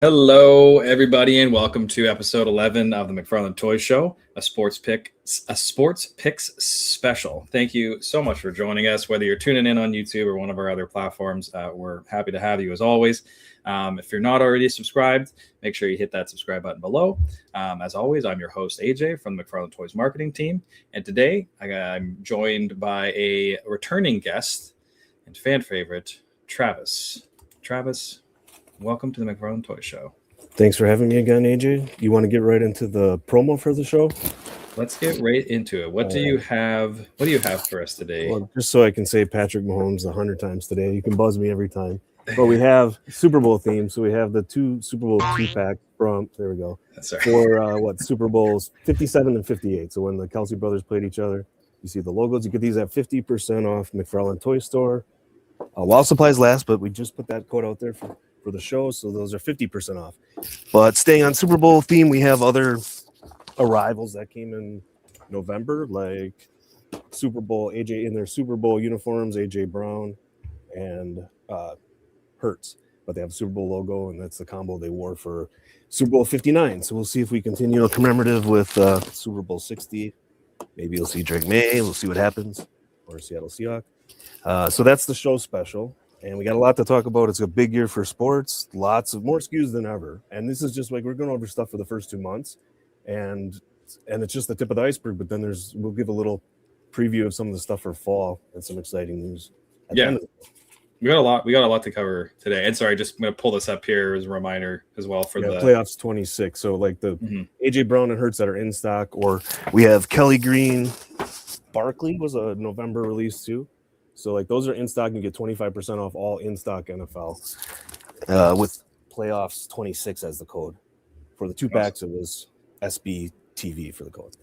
Hello, everybody, and welcome to episode 11 of the McFarlane Toys Show, a sports picks special. Thank you so much for joining us. Whether you're tuning in on YouTube or one of our other platforms, we're happy to have you as always. If you're not already subscribed, make sure you hit that subscribe button below. As always, I'm your host, AJ, from the McFarlane Toys marketing team. And today, I'm joined by a returning guest and fan favorite, Travis. Travis, welcome to the McFarlane Toys Show. Thanks for having me again, AJ. You want to get right into the promo for the show? Let's get right into it. What do you have? What do you have for us today? Well, just so I can say Patrick Mahomes 100 times today. You can buzz me every time. But we have Super Bowl theme, so we have the two Super Bowl 2-pack from. There we go. That's right. For Super Bowls 57 and 58. So when the Kelsey brothers played each other, you see the logos. You get these at 50% off McFarlane Toy Store. While supplies last, but we just put that code out there for the show, so those are 50% off. But staying on Super Bowl theme, we have other arrivals that came in November, like Super Bowl AJ in their Super Bowl uniforms, AJ Brown and Hurts, but they have a Super Bowl logo, and that's the combo they wore for Super Bowl 59. So we'll see if we continue commemorative with Super Bowl 60. Maybe you'll see Drake May. We'll see what happens, or Seattle Seahawks. So that's the show special. And we got a lot to talk about. It's a big year for sports, lots of more SKUs than ever. And this is just like we're going over stuff for the first 2 months, and it's just the tip of the iceberg. But then we'll give a little preview of some of the stuff for fall and some exciting news. Yeah, we got a lot. We got a lot to cover today. And sorry, I'm going to pull this up here as a reminder as well for the playoffs 26. So like the AJ Brown and Hurts that are in stock, or we have Kelly Green, Barkley was a November release too. So, like, those are in stock. You get 25% off all in-stock NFL with playoffs 26 as the code. For the 2 packs, it was SBTV for the code.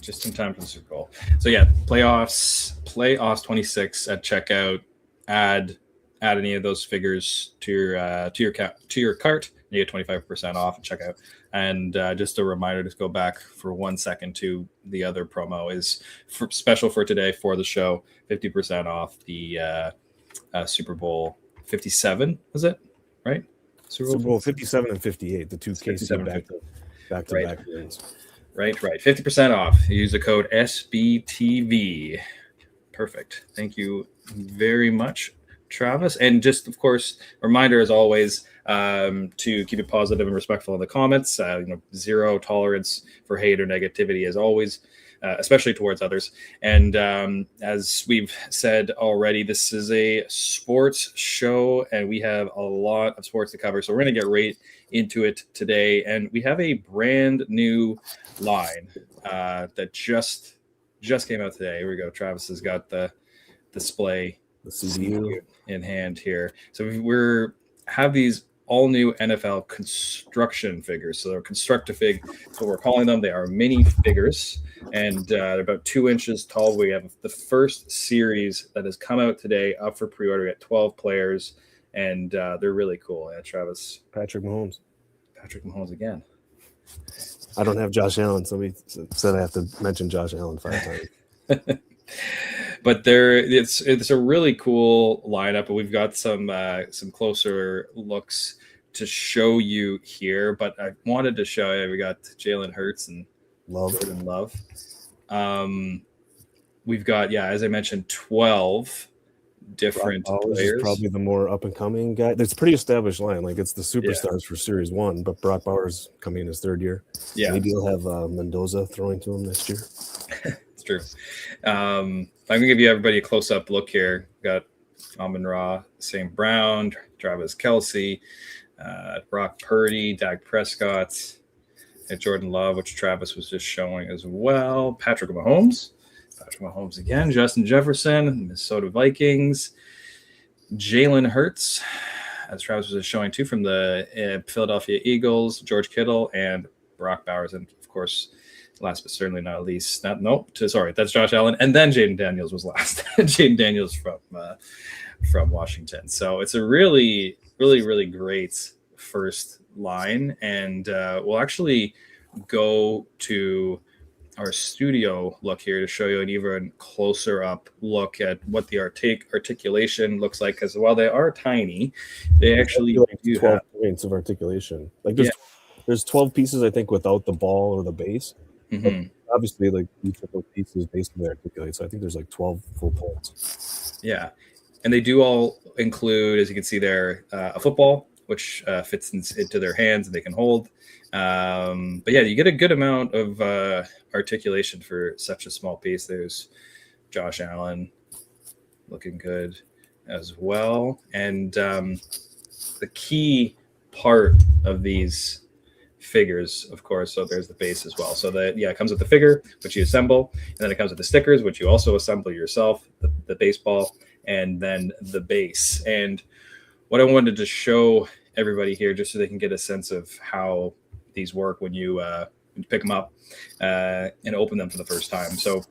Just in time for the Super Bowl. So, yeah, playoffs 26 at checkout. Add any of those figures to your cart. You get 25% off at checkout. And just a reminder to go back for 1 second to the other promo is special for today for the show, 50% off the Super Bowl 57, was it? Right? Super Bowl 57 and 58, the two cases back-to-back wins. Right. 50% off. Use the code SBTV. Perfect. Thank you very much, Travis. And just, of course, reminder as always, to keep it positive and respectful in the comments. Zero tolerance for hate or negativity as always, especially towards others. And as we've said already, this is a sports show and we have a lot of sports to cover. So we're going to get right into it today. And we have a brand new line that just came out today. Here we go. Travis has got the display, the CDU in hand here. So have these all new NFL construction figures. So they're constructor fig. So we're calling them. They are mini figures, and they're about 2 inches tall. We have the first series that has come out today, up for pre-order at 12 players, and they're really cool. Yeah, Travis. Patrick Mahomes again. I don't have Josh Allen. Somebody said I have to mention Josh Allen 5 times. But it's a really cool lineup, and we've got some closer looks to show you here. But I wanted to show you, we got Jalen Hurts and Jordan Love. We've got, as I mentioned, 12 different players. Is probably the more up and coming guy. It's a pretty established line. Like, it's the superstars for Series 1, but Brock Bowers coming in his 3rd year. Yeah, maybe he'll have Mendoza throwing to him next year. It's true. I'm gonna give you everybody a close-up look here. We've got Amon-Ra, St. Brown, Travis Kelce, Brock Purdy, Dak Prescott, and Jordan Love, which Travis was just showing as well. Patrick Mahomes again, Justin Jefferson, Minnesota Vikings, Jalen Hurts, as Travis was just showing too, from the Philadelphia Eagles, George Kittle, and Brock Bowers, and of course, last but certainly not least, that's Josh Allen, and then Jaden Daniels was last. Jaden Daniels from Washington. So it's a really, really, really great first line, and we'll actually go to our studio look here to show you an even closer up look at what the articulation looks like. Because while they are tiny, they actually do 12 have points of articulation. Like yeah. there's 12 pieces, I think, without the ball or the base. But Mm-hmm. obviously, like each of those pieces basically articulate. So I think there's like 12 full points. Yeah, and they do all include, as you can see there, a football, which fits into their hands and they can hold. But yeah, you get a good amount of articulation for such a small piece. There's Josh Allen looking good as well. And the key part of these figures, of course, so there's the base as well. So that, yeah, it comes with the figure, which you assemble, and then it comes with the stickers, which you also assemble yourself, the baseball, and then the base. And what I wanted to show everybody here, just so they can get a sense of how these work when you pick them up and open them for the first time. So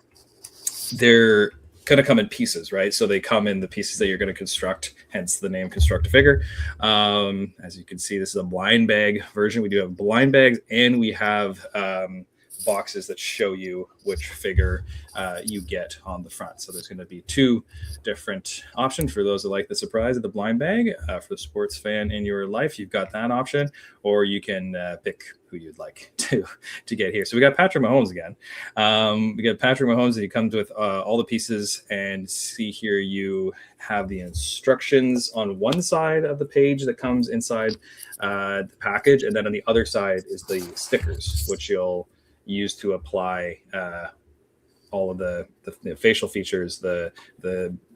they're going to come in pieces, right? So they come in the pieces that you're going to construct, hence the name construct a figure. As you can see, this is a blind bag version. We do have blind bags, and we have boxes that show you which figure you get on the front. So there's going to be two different options for those that like the surprise of the blind bag. For the sports fan in your life, you've got that option, or you can pick who you'd like to get here. So we got Patrick Mahomes again. We got Patrick Mahomes, and he comes with all the pieces. And see here, you have the instructions on one side of the page that comes inside the package, and then on the other side is the stickers, which you'll use to apply all of the facial features, the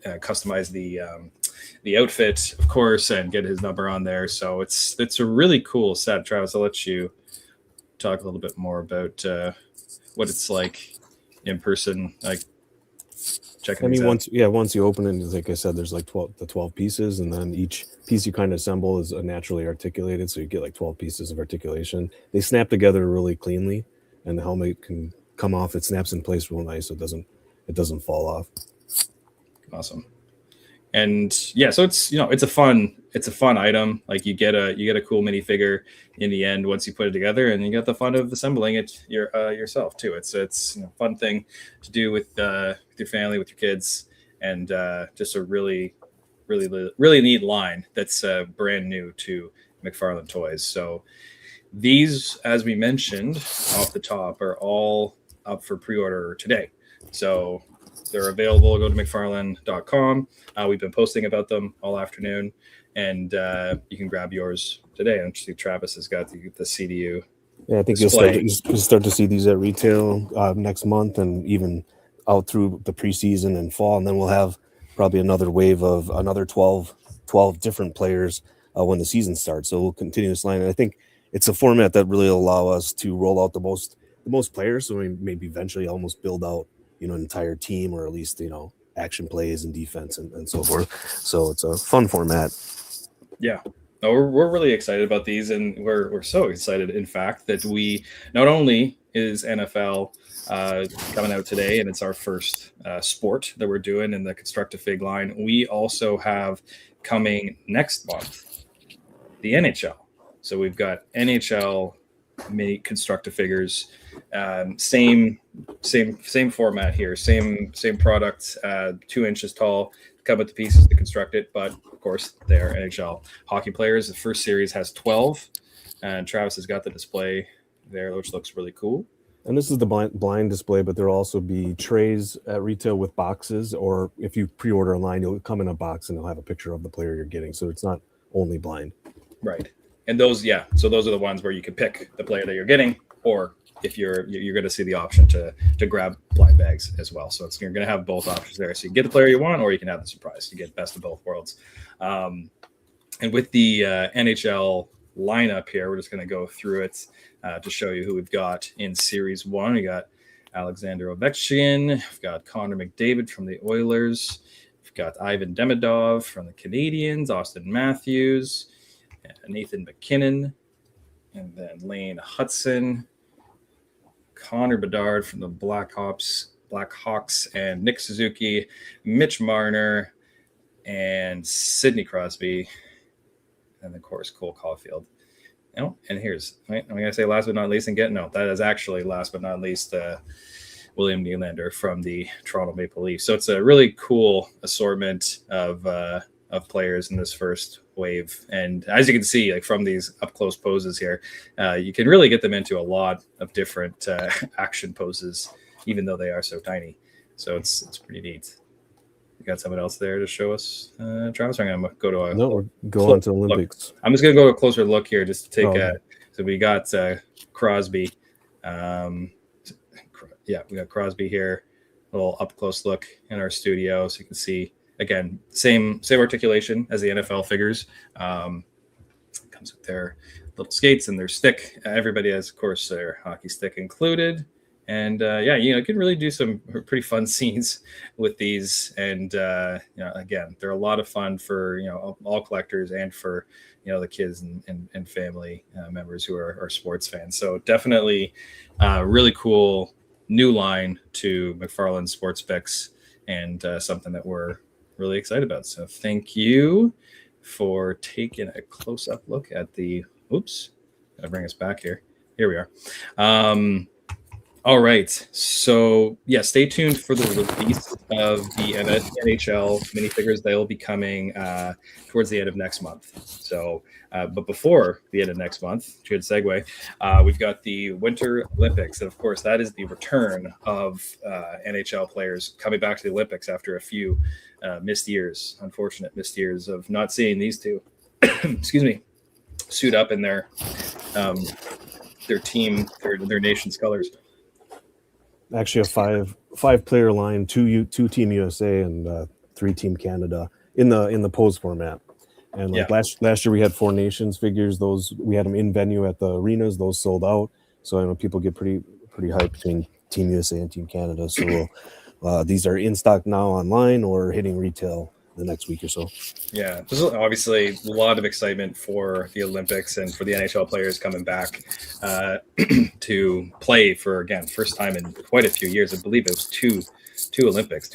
customize the outfit, of course, and get his number on there. So it's a really cool set. Travis, I'll let you talk a little bit more about what it's like in person, like checking. I mean, once you open it, like I said, there's like 12 pieces, and then each piece you kind of assemble is naturally articulated, so you get like 12 pieces of articulation. They snap together really cleanly, and the helmet can come off. It snaps in place real nice, so it doesn't fall off. Awesome. And yeah, so it's a fun item. Like you get a cool minifigure in the end once you put it together, and you get the fun of assembling it yourself too. It's a fun thing to do with your family, with your kids, and just a really neat line that's brand new to McFarlane Toys. So these, as we mentioned off the top, are all up for pre-order today. So they're available. Go to McFarlane.com. We've been posting about them all afternoon, and you can grab yours today. And see, Travis has got the CDU. Yeah, I think you'll start to see these at retail next month, and even out through the preseason and fall. And then we'll have probably another wave of another 12 different players when the season starts. So we'll continue this line. And I think it's a format that really will allow us to roll out the most players. So we maybe eventually almost build out an entire team, or at least action plays and defense and so forth. So it's a fun format. Yeah, no, we're really excited about these, and we're so excited, in fact, that we not only is NFL coming out today, and it's our first sport that we're doing in the Constructive Fig line. We also have coming next month the NHL. So we've got NHL mini Constructive figures, same format here, same product, 2 inches tall, come with the pieces to construct it, but of course they're NHL hockey players. The first series has 12, and Travis has got the display there, which looks really cool. And this is the blind display, but there'll also be trays at retail with boxes, or if you pre-order online, you'll come in a box and it'll have a picture of the player you're getting. So it's not only blind. Right. And those are the ones where you can pick the player that you're getting, or if you're going to see the option to grab blind bags as well. So you're going to have both options there. So you can get the player you want, or you can have the surprise. You get best of both worlds. And with the NHL lineup here, we're just going to go through it to show you who we've got in Series 1. We got Alexander Ovechkin. We've got Connor McDavid from the Oilers. We've got Ivan Demidov from the Canadiens, Austin Matthews, Nathan McKinnon, and then Lane Hudson, Connor Bedard from the Blackhawks, and Nick Suzuki, Mitch Marner, and Sidney Crosby, and of course Cole Caulfield. And here's, right, I'm going to say last but not least, and that is actually last but not least, William Nylander from the Toronto Maple Leafs. So it's a really cool assortment of players in this first wave. And as you can see, like from these up close poses here, you can really get them into a lot of different action poses, even though they are so tiny. So it's pretty neat. You got someone else there to show us, Travis? I'm going to go to on to Olympics. I'm just going to go to a closer look here just to take so we got Crosby. We got Crosby here. A little up close look in our studio, so you can see again same articulation as the NFL figures. Comes with their little skates and their stick. Everybody has, of course, their hockey stick included. And you can really do some pretty fun scenes with these. And again, they're a lot of fun for all collectors and for the kids and family members who are sports fans. So definitely really cool new line to McFarlane SportsPicks, and something that we're really excited about. So thank you for taking a close-up look at the. Oops, gotta bring us back here. Here we are. All right. So, stay tuned for the release of the NHL minifigures. They'll be coming towards the end of next month. So, but before the end of next month, good segue, we've got the Winter Olympics. And, of course, that is the return of NHL players coming back to the Olympics after a few unfortunate missed years of not seeing these two, excuse me, suit up in their team, their nation's colors. Actually, a five player line, two Team USA and 3 Team Canada in the pose format. And last year we had 4 nations figures. Those we had them in venue at the arenas. Those sold out. So people get pretty hyped between Team USA and Team Canada. So these are in stock now online or hitting retail the next week or so. Yeah, there's obviously a lot of excitement for the Olympics and for the NHL players coming back to play for, again, first time in quite a few years. I believe it was two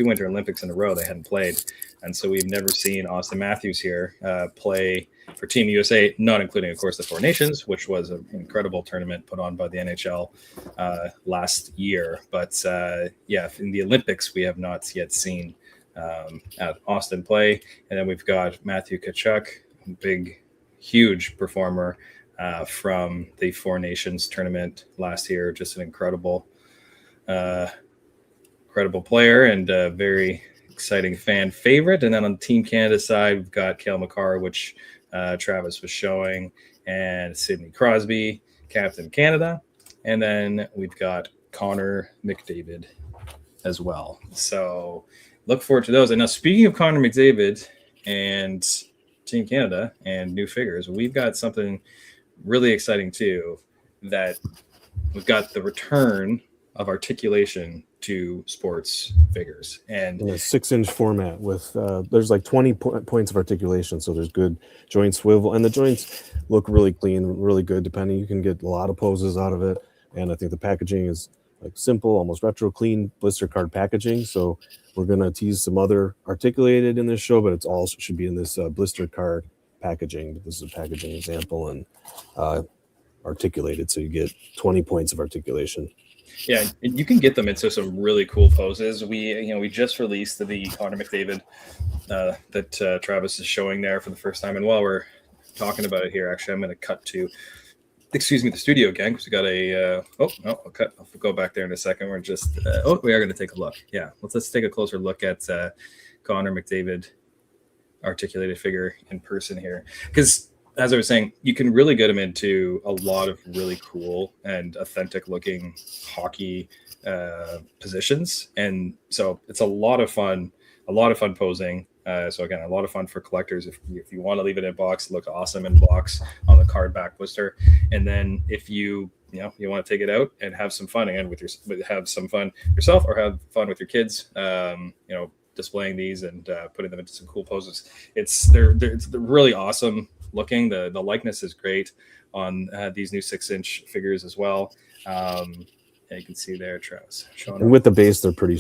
Winter Olympics in a row they hadn't played. And so we've never seen Austin Matthews here play for Team USA, not including, of course, the 4 Nations, which was an incredible tournament put on by the NHL last year. But in the Olympics, we have not yet seen Austin play. And then we've got Matthew Tkachuk, big, huge performer from the 4 Nations tournament last year. Just an incredible player and a very exciting fan favorite. And then on Team Canada side, we've got Cale Makar, which Travis was showing, and Sidney Crosby, Captain Canada. And then we've got Connor McDavid as well. So look forward to those. And now, speaking of Connor McDavid and Team Canada and new figures, we've got something really exciting too, that we've got the return of articulation to sports figures. And in a 6-inch format with there's like 20 points of articulation, so there's good joint swivel, and the joints look really clean, really good. Depending, you can get a lot of poses out of it. And I think the packaging is like simple, almost retro clean blister card packaging. So we're going to tease some other articulated in this show, but it's all should be in this blister card packaging. But this is a packaging example and articulated, so you get 20 points of articulation. Yeah, and you can get them into some really cool poses. We just released the Connor McDavid that Travis is showing there for the first time. And while we're talking about it here, actually, I'm going to cut to the studio again, because we got I'll go back there in a second. We're just we are going to take a look. Yeah, let's take a closer look at Connor McDavid articulated figure in person here, because as I was saying, you can really get them into a lot of really cool and authentic looking hockey positions. And so it's a lot of fun posing. So again, a lot of fun for collectors. If you want to leave it in box, look awesome in box on the card back blister. And then if you want to take it out and have some fun again have some fun yourself, or have fun with your kids, displaying these and putting them into some cool poses. They're really awesome looking. The likeness is great on these new 6-inch figures as well. Yeah, you can see there, Travis. Showing And off. with the base, they're pretty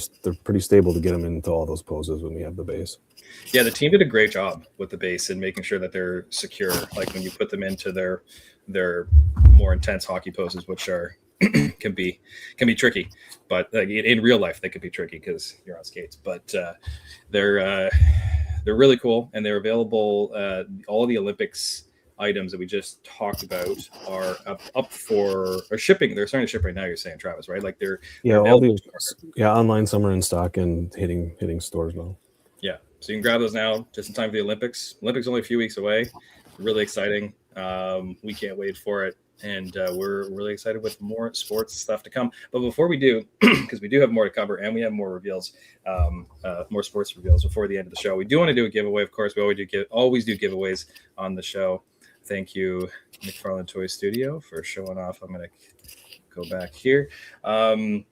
stable to get them into all those poses when we have the base. Yeah, the team did a great job with the base and making sure that they're secure. Like when you put them into their more intense hockey poses, which are can be tricky, but in real life they could be tricky because you're on skates. But they're really cool, and they're available. All of the Olympics items that we just talked about are up for shipping. They're starting to ship right now. You're saying, Travis, right? Like they're all available. online, some are in stock and hitting stores now. Yeah, so you can grab those now just in time for the Olympics. Olympics only a few weeks away. Really exciting. We can't wait for it, and we're really excited with more sports stuff to come. But before we do, because we do have more to cover and we have more reveals, more sports reveals before the end of the show, we do want to do a giveaway. Of course, we always do giveaways on the show. Thank you, McFarlane Toys Studio, for showing off. I'm going to go back here. We're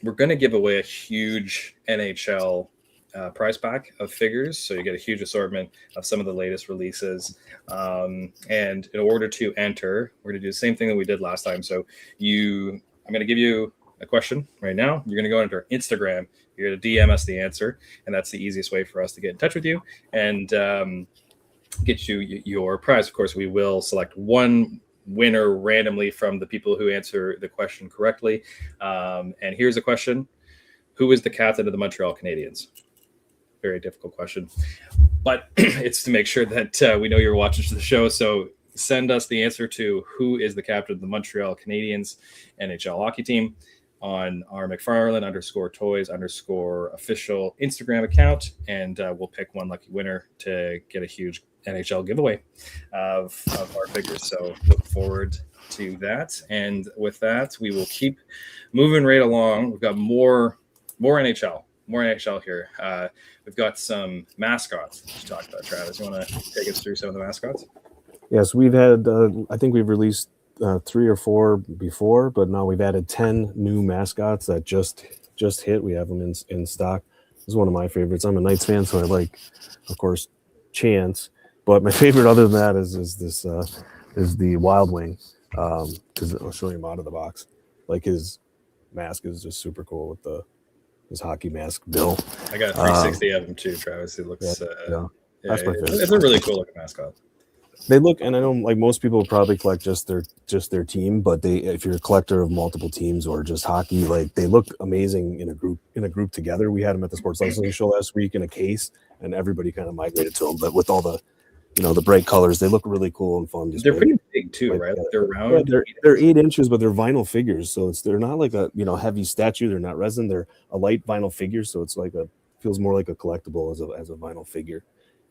going to give away a huge NHL prize pack of figures, so you get a huge assortment of some of the latest releases. And in order to enter, we're going to do the same thing that we did last time. So I'm going to give you a question right now. You're going to go into our Instagram. You're going to DM us the answer, and that's the easiest way for us to get in touch with you and get you your prize. Of course, we will select one winner randomly from the people who answer the question correctly. And here's the question: who is the captain of the Montreal Canadiens? Very difficult question, but it's to make sure that we know you're watching the show. So send us the answer to who is the captain of the Montreal Canadiens NHL hockey team on our McFarlane _toys _official Instagram account, and we'll pick one lucky winner to get a huge NHL giveaway of our figures. So look forward to that. And with that, we will keep moving right along. We've got more NHL here. We've got some mascots to talk about. Travis, you want to take us through some of the mascots? Yes, we've had, I think we've released 3 or 4 before, but now we've added 10 new mascots that just hit. We have them in stock. This is one of my favorites. I'm a Knights fan, so I like, of course, Chance. But my favorite other than that is the Wild Wing, because I'll show you him out of the box. Like his mask is just super cool with his hockey mask bill. I got 360 of them too, Travis. It looks that's my favorite. It's a really cool looking mascot. They look, and I know like most people probably collect just their team, but if you're a collector of multiple teams or just hockey, like they look amazing in a group together. We had them at the Sports Licensing Show last week in a case, and everybody kind of migrated to them. But with all the the bright colors, they look really cool and fun. They're pretty big too, right? Like they're round. Yeah, they're 8 inches, but they're vinyl figures, so they're not like a heavy statue. They're not resin. They're a light vinyl figure, so it's feels more like a collectible as a vinyl figure.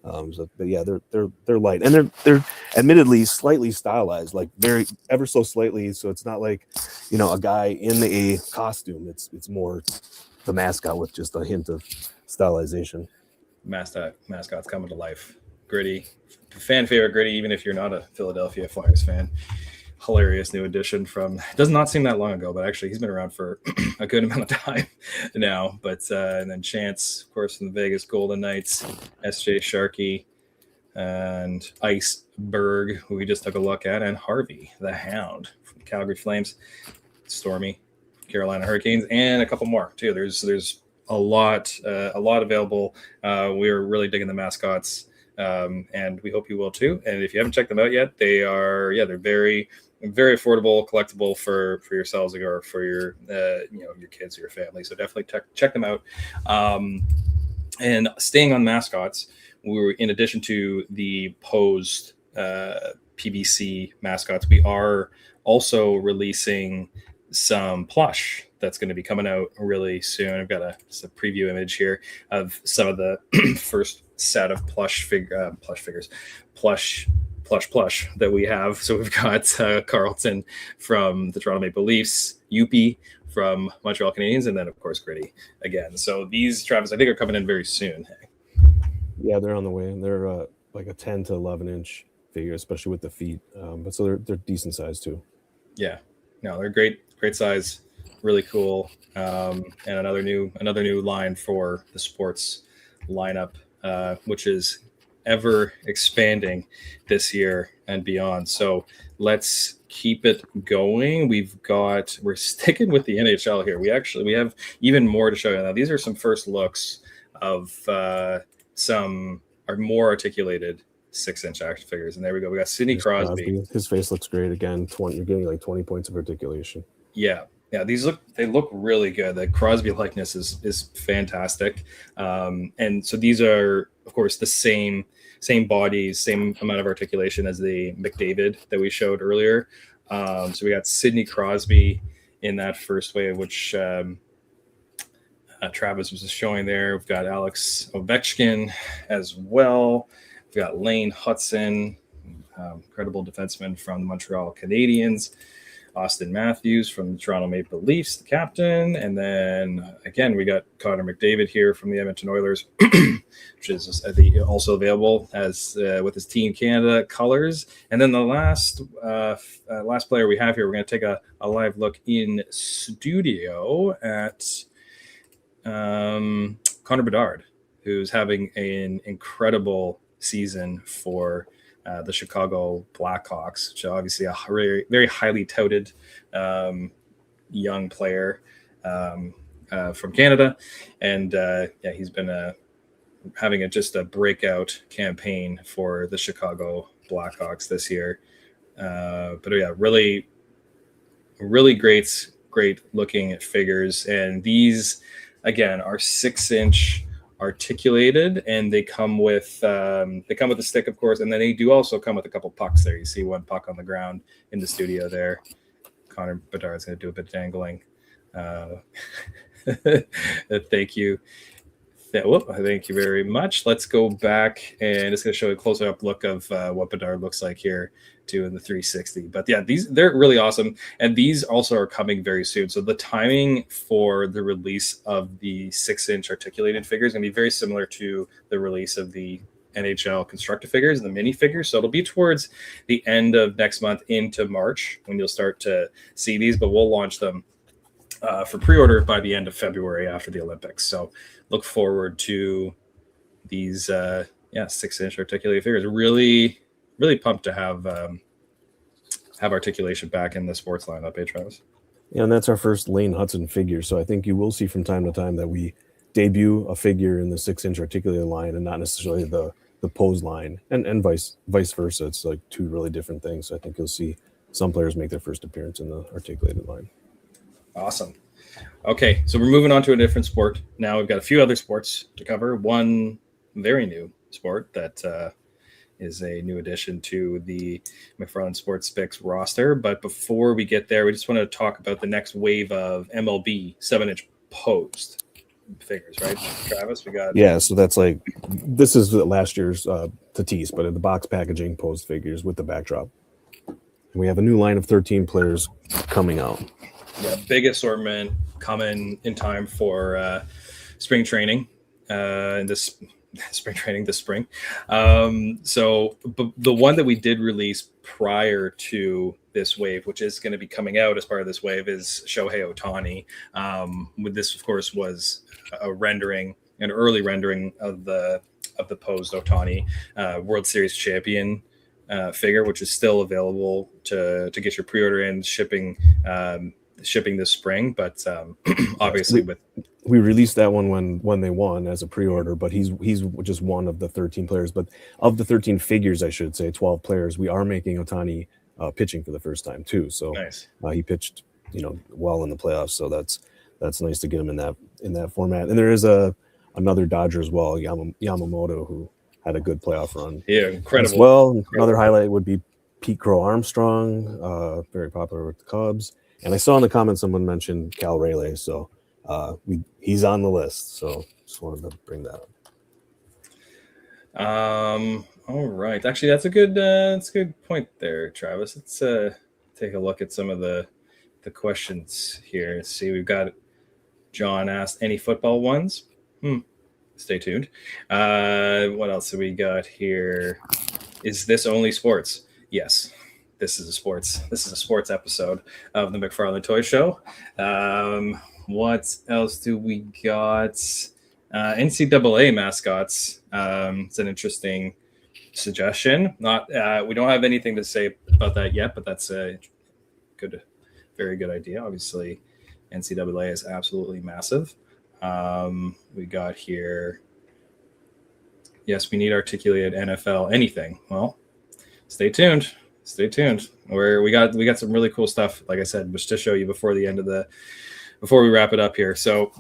But yeah, they're light, and they're admittedly slightly stylized, like very ever so slightly. So it's not like a guy in a costume. It's more the mascot with just a hint of stylization. Mascots coming to life. Gritty, fan favorite Gritty, even if you're not a Philadelphia Flyers fan. Hilarious new addition does not seem that long ago, but actually he's been around for a good amount of time now. But and then Chance, of course, from the Vegas Golden Knights, SJ Sharkey, and Iceberg, who we just took a look at, and Harvey the Hound from Calgary Flames, Stormy, Carolina Hurricanes, and a couple more too. There's a lot available. We're really digging the mascots. And we hope you will too. And if you haven't checked them out yet, they're very, very affordable, collectible for yourselves or for your your kids or your family. So definitely check them out. And staying on mascots, in addition to the posed PVC mascots, we are also releasing some plush that's going to be coming out really soon. I've got a preview image here of some of the first set of plush that we have. So we've got Carlton from the Toronto Maple Leafs, Youppi from Montreal Canadiens, and then of course Gritty again. So these, Travis, I think are coming in very soon. Yeah, they're on the way, and they're like a 10 to 11 inch figure, especially with the feet. But so they're decent size too. Yeah, no, they're great size, really cool, and another new line for the sports lineup, which is ever expanding this year and beyond. So let's keep it going. We're sticking with the NHL here. We have even more to show you. Now, these are some first looks of some are more articulated 6-inch action figures. And there we go. We got Sidney Crosby. His face looks great again. You're getting like 20 points of articulation. Yeah. They look really good. The Crosby likeness is fantastic. And so these are, of course, the same bodies, same amount of articulation as the McDavid that we showed earlier. So we got Sidney Crosby in that first wave, which Travis was just showing there. We've got Alex Ovechkin as well. We've got Lane Hudson, incredible defenseman from the Montreal Canadiens. Austin Matthews from the Toronto Maple Leafs, the captain. And then, again, we got Connor McDavid here from the Edmonton Oilers, which is also available as with his Team Canada colors. And then the last player we have here, we're going to take a live look in studio at Connor Bedard, who's having an incredible season for the Chicago Blackhawks, which is obviously a very, very highly touted young player from Canada. And he's been having just a breakout campaign for the Chicago Blackhawks this year. Really, really great looking figures. And these, again, are 6-inch articulated, and they come with a stick, of course, and then they do also come with a couple pucks there. You see one puck on the ground in the studio there. Connor Bedard's going to do a bit of dangling. Thank you. Thank you very much. Let's go back and just going to show a closer up look of what Bedard looks like here too in the 360. But yeah, they're really awesome, and these also are coming very soon. So the timing for the release of the 6-inch articulated figures is going to be very similar to the release of the NHL constructor figures, the mini figures. So it'll be towards the end of next month into March when you'll start to see these, but we'll launch them for pre-order by the end of February after the Olympics. So look forward to these 6-inch articulated figures. Really pumped to have articulation back in the sports lineup, Travis? Yeah, and that's our first Lane Hudson figure. So I think you will see from time to time that we debut a figure in the 6-inch articulated line and not necessarily the pose line, and vice versa. It's like two really different things. So I think you'll see some players make their first appearance in the articulated line. Awesome. Okay, so we're moving on to a different sport. Now we've got a few other sports to cover. One very new sport that is a new addition to the McFarlane SportsPicks roster. But before we get there, we just want to talk about the next wave of MLB 7-inch posed figures, right, Travis? So that's like, this is last year's Tatis, but in the box packaging posed figures with the backdrop. And we have a new line of 13 players coming out. Yeah, big assortment coming in time for spring training this spring. So the one that we did release prior to this wave, which is going to be coming out as part of this wave, is Shohei Ohtani. This, of course, was an early rendering of the posed Ohtani World Series champion figure, which is still available to get your pre-order in, shipping this spring. But obviously we released that one when they won as a pre-order, but he's just one of the 13 players. But of the 13 figures, I should say, 12 players, we are making Ohtani pitching for the first time too. So nice. He pitched, well in the playoffs. So that's nice to get him in that format. And there is another Dodger as well, Yamamoto, who had a good playoff run. Yeah, incredible. As well, incredible. Another highlight would be Pete Crow Armstrong, very popular with the Cubs. And I saw in the comments someone mentioned Cal Raleigh, so he's on the list. So just wanted to bring that up. All right. Actually, that's a good point there, Travis. Let's take a look at some of the questions here. Let's see, we've got John asked, any football ones? Stay tuned. What else do we got here? Is this only sports? Yes. This is a sports episode of the McFarlane Toys Show. What else do we got? NCAA mascots. It's an interesting suggestion. Not we don't have anything to say about that yet, but that's a very good idea. Obviously, NCAA is absolutely massive. We got here. Yes, we need articulated NFL anything. Well, stay tuned. Stay tuned. We got some really cool stuff. Like I said, just to show you before we wrap it up here. So,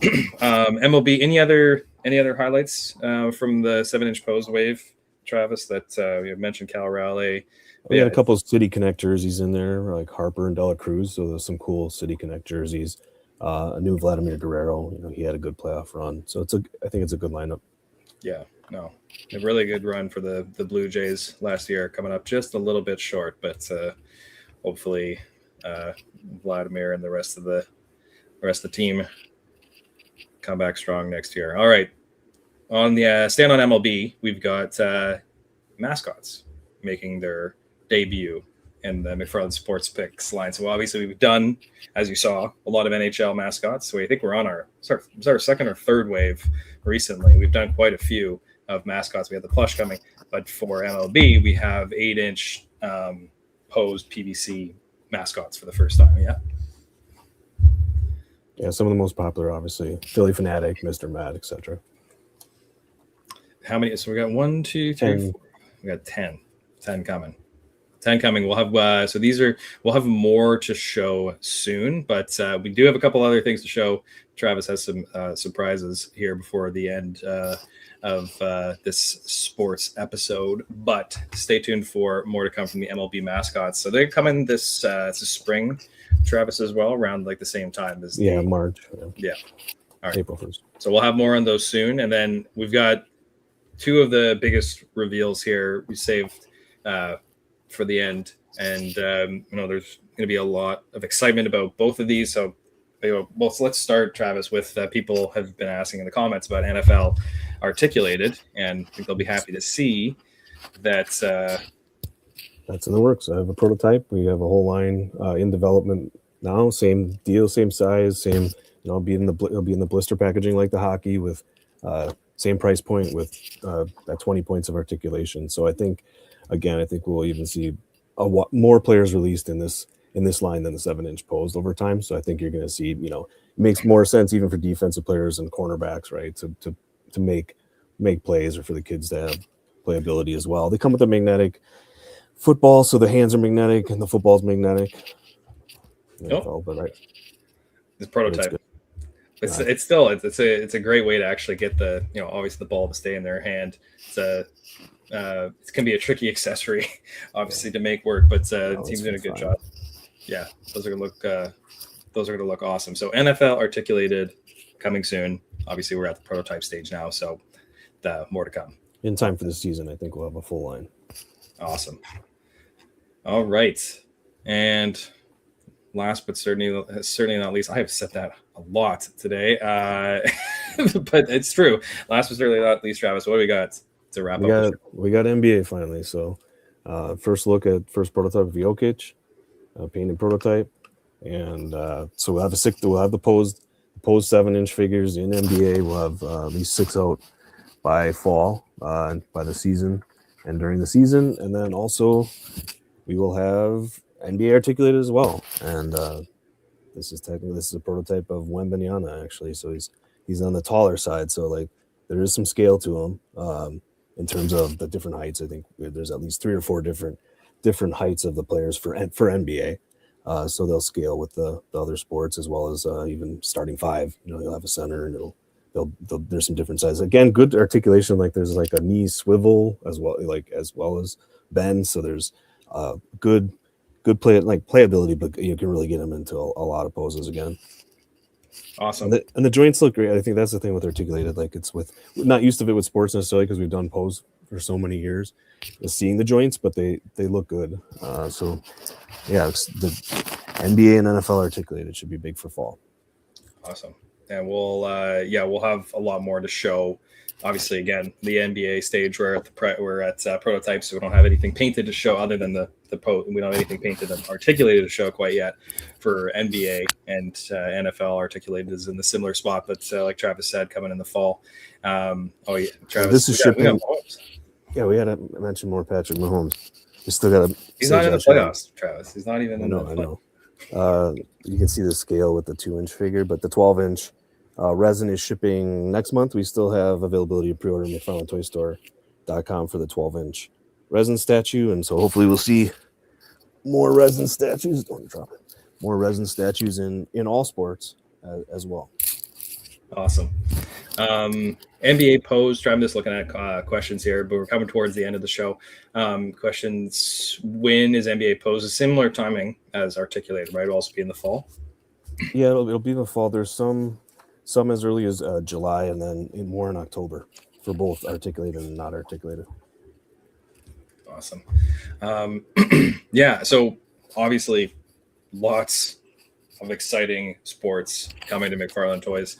MLB. Any other highlights from the 7-inch pose wave, Travis? That we have mentioned Cal Raleigh. We had a couple of City Connect jerseys in there, like Harper and Dela Cruz. So there's some cool City Connect jerseys. A new Vladimir Guerrero. He had a good playoff run. So I think it's a good lineup. Yeah, no, a really good run for the Blue Jays last year, coming up just a little bit short, but hopefully Vladimir and the rest of the team come back strong next year. All right, on the stand on MLB, we've got Mascots making their debut in the McFarlane SportsPicks line. So obviously we've done, as you saw, a lot of NHL mascots. So I think we're on our second or third wave recently. We've done quite a few of mascots. We have the plush coming, but for MLB, we have 8-inch posed PVC mascots for the first time. Yeah. Yeah, some of the most popular, obviously, Philly Fanatic, Mr. Matt, etc. How many? So we got 1, 2, 3, 4. We got 10 coming. 10 coming. We'll have we'll have more to show soon, but we do have a couple other things to show. Travis has some surprises here before the end of this sports episode, but stay tuned for more to come from the MLB mascots. So they're coming this spring, Travis, as well, around like the same time as March. Yeah. All right. April 1st. So we'll have more on those soon, and then we've got 2 of the biggest reveals here we saved for the end, and there's going to be a lot of excitement about both of these. So let's start, Travis, with people have been asking in the comments about NFL articulated, and I think they'll be happy to see that that's in the works. I have a prototype. We have a whole line in development now. Same deal, same size, same. It'll be in the blister packaging like the hockey, with same price point, with that 20 points of articulation. So I think we'll even see more players released in this line than the 7-inch posed over time. So I think you're going to see, it makes more sense even for defensive players and cornerbacks, right, to make plays, or for the kids to have playability as well. They come with a magnetic football, so the hands are magnetic and the football's magnetic. But right, this prototype. It's a great way to actually get the obviously the ball to stay in their hand. It can be a tricky accessory, obviously, to make work, but the team's doing a good job. Yeah, those are gonna look awesome. So NFL articulated coming soon. Obviously, we're at the prototype stage now, so more to come. In time for the season, I think we'll have a full line. Awesome. All right, and last but certainly not least, I have said that a lot today, but it's true. Last but certainly not least, Travis, what do we got to wrap up? We got NBA finally. So first prototype of Jokic, painted prototype, and so we'll have the posed 7-inch figures in NBA. We'll have at least 6 out by fall, by the season and during the season, and then also we will have NBA articulated as well. And this is a prototype of Wembanyama, actually. So he's on the taller side. So like there is some scale to him in terms of the different heights. I think there's at least 3 or 4 different heights of the players for NBA. So they'll scale with the other sports, as well as even starting 5. You'll have a center, and there's some different sizes. Again, good articulation. Like there's like a knee swivel as well as bend. So there's good playability, but you can really get them into a lot of poses again. Awesome. And the joints look great. I think that's the thing with articulated. Like we're not used to it with sports necessarily, because we've done pose for so many years, is seeing the joints, but they look good. So yeah, the NBA and NFL articulated should be big for fall. Awesome. And we'll have a lot more to show. Obviously, again, the NBA stage, we're at prototypes, so we don't have anything painted to show other than the we don't have anything painted and articulated to show quite yet. For NBA and NFL, articulated is in the similar spot, but like Travis said, coming in the fall. Travis, this is shipping. Yeah, we had to mention more Patrick Mahomes. We still got to. He's not in the playoffs, Travis. He's not even in the playoffs. I know. You can see the scale with the 2-inch figure, but the 12-inch resin is shipping next month. We still have availability to pre-order McFarlaneToyStore.com for the 12-inch resin statue, and so hopefully we'll see more resin statues. Don't drop it. More resin statues in all sports as well. Awesome. NBA posed. I'm just looking at questions here, but we're coming towards the end of the show. Questions: when is NBA posed? A similar timing as articulated, right? It'll also be in the fall. Yeah, it'll be in the fall. There's some as early as July, and then more in October for both articulated and not articulated. Awesome. Yeah. So obviously, lots of exciting sports coming to McFarlane Toys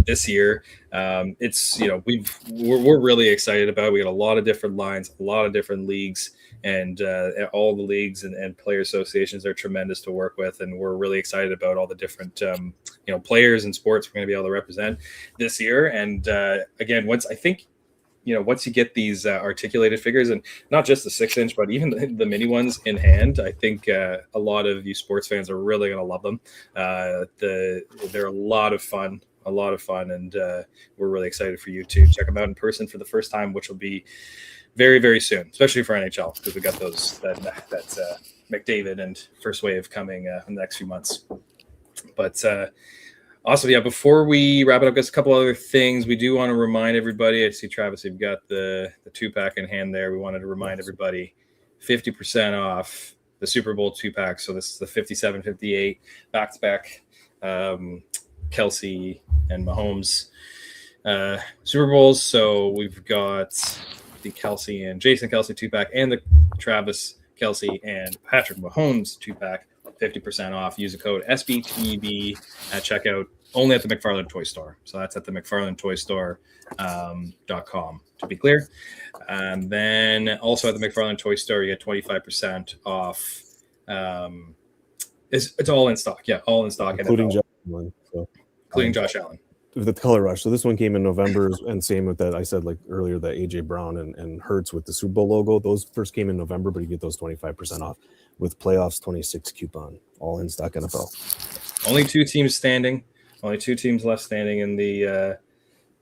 this year. It's we're really excited about it. We got a lot of different lines, a lot of different leagues, and all the leagues and player associations are tremendous to work with, and we're really excited about all the different players and sports we're going to be able to represent this year. And again, once you get these articulated figures, and not just the 6-inch, but even the mini ones in hand, I think a lot of you sports fans are really going to love them. They're a lot of fun, and we're really excited for you to check them out in person for the first time, which will be very, very soon, especially for NHL, because we got those that McDavid and First Wave coming in the next few months. But awesome. Yeah. Before we wrap it up, just a couple other things. We do want to remind everybody. I see, Travis, you've got the 2-pack in hand there. We wanted to remind everybody 50% off the Super Bowl 2-pack. So this is the 57-58 back-to-back Kelsey and Mahomes Super Bowls. So we've got the Kelsey and Jason Kelsey 2-pack and the Travis Kelsey and Patrick Mahomes 2-pack. 50% off. Use the code SBTB at checkout, only at the McFarlane Toy Store. So that's at the McFarlaneToyStore.com, to be clear. And then also at the McFarlane Toy Store, you get 25% off. It's all in stock. Yeah, all in stock. Including Josh Allen. Including Josh Allen. The Color Rush. So this one came in November, and same with that. I said like earlier that AJ Brown and Hertz with the Super Bowl logo. Those first came in November, but you get those 25% off with playoffs 26 coupon, all in stock NFL. Only 2 teams standing. Only 2 teams left standing in the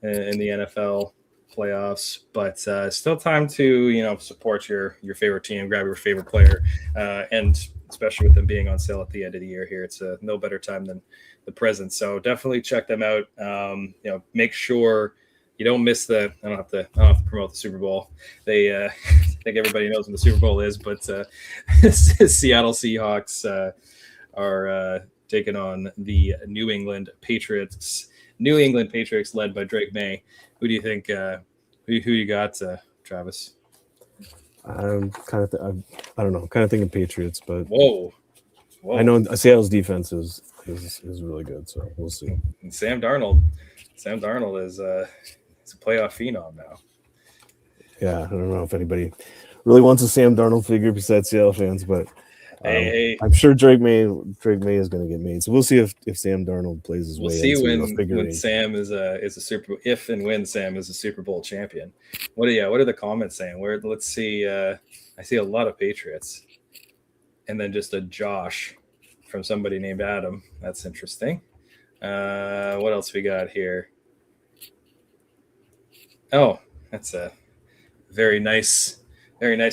NFL playoffs, but still time to support your favorite team, grab your favorite player, and especially with them being on sale at the end of the year here, it's no better time than the present. So definitely check them out. Make sure you don't miss I don't have to promote the Super Bowl. They I think everybody knows what the Super Bowl is, but Seattle Seahawks are taking on the New England Patriots. New England Patriots led by Drake May. Who do you think? Who you got, Travis? I'm kind of I don't know. Kind of thinking Patriots, but whoa. I know Seattle's defense is really good, so we'll see. And Sam Darnold is he's a playoff phenom now. Yeah, I don't know if anybody really wants a Sam Darnold figure besides Seattle fans, but hey. I'm sure Drake May is going to get made. So we'll see if Sam Darnold plays his way. We'll see when Sam is a Super if and when Sam is a Super Bowl champion. What are the comments saying? Let's see. I see a lot of Patriots, and then just a Josh from somebody named Adam. That's interesting. What else we got here? Oh, that's a very nice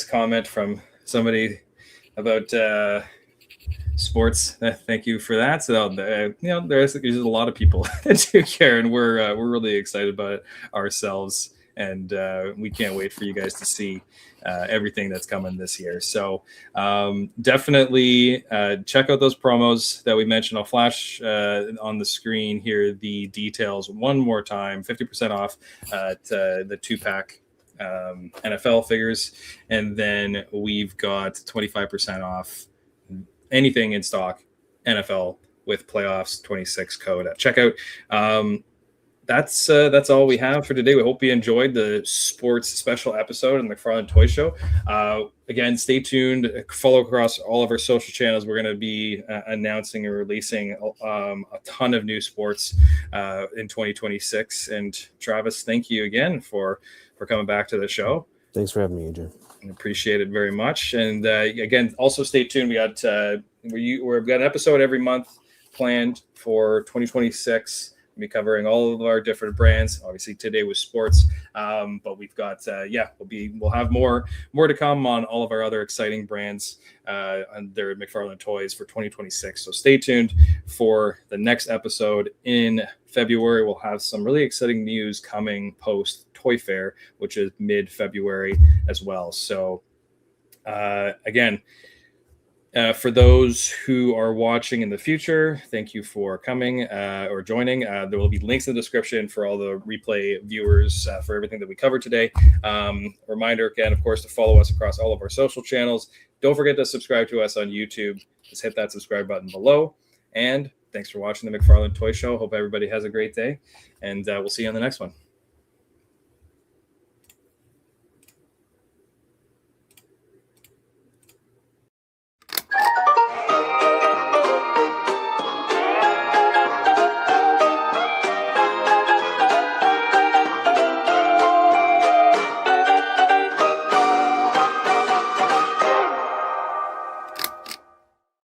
comment from somebody about sports. Thank you for that. So there's a lot of people that do care, and we're really excited about it ourselves, and we can't wait for you guys to see everything that's coming this year. So definitely check out those promos that we mentioned. I'll flash on the screen here the details one more time. 50% off at the 2-pack NFL figures, and then we've got 25% off anything in stock NFL with playoffs 26 code at checkout. That's all we have for today. We hope you enjoyed the sports special episode in the McFarlane Toys Show. Again, stay tuned. Follow across all of our social channels. We're going to be announcing and releasing a ton of new sports in 2026. And Travis, thank you again for coming back to the show. Thanks for having me, AJ. Appreciate it very much. And again, also stay tuned. We got we've got an episode every month planned for 2026. We'll be covering all of our different brands. Obviously, today was sports, but we've got we'll have more to come on all of our other exciting brands under McFarlane Toys for 2026. So stay tuned for the next episode in February. We'll have some really exciting news coming post Toy Fair, which is mid-February as well. So again, for those who are watching in the future, thank you for coming or joining. There will be links in the description for all the replay viewers for everything that we covered today. Reminder again, of course, to follow us across all of our social channels. Don't forget to subscribe to us on YouTube. Just hit that subscribe button below. And thanks for watching the McFarlane Toys Show. Hope everybody has a great day, and we'll see you on the next one.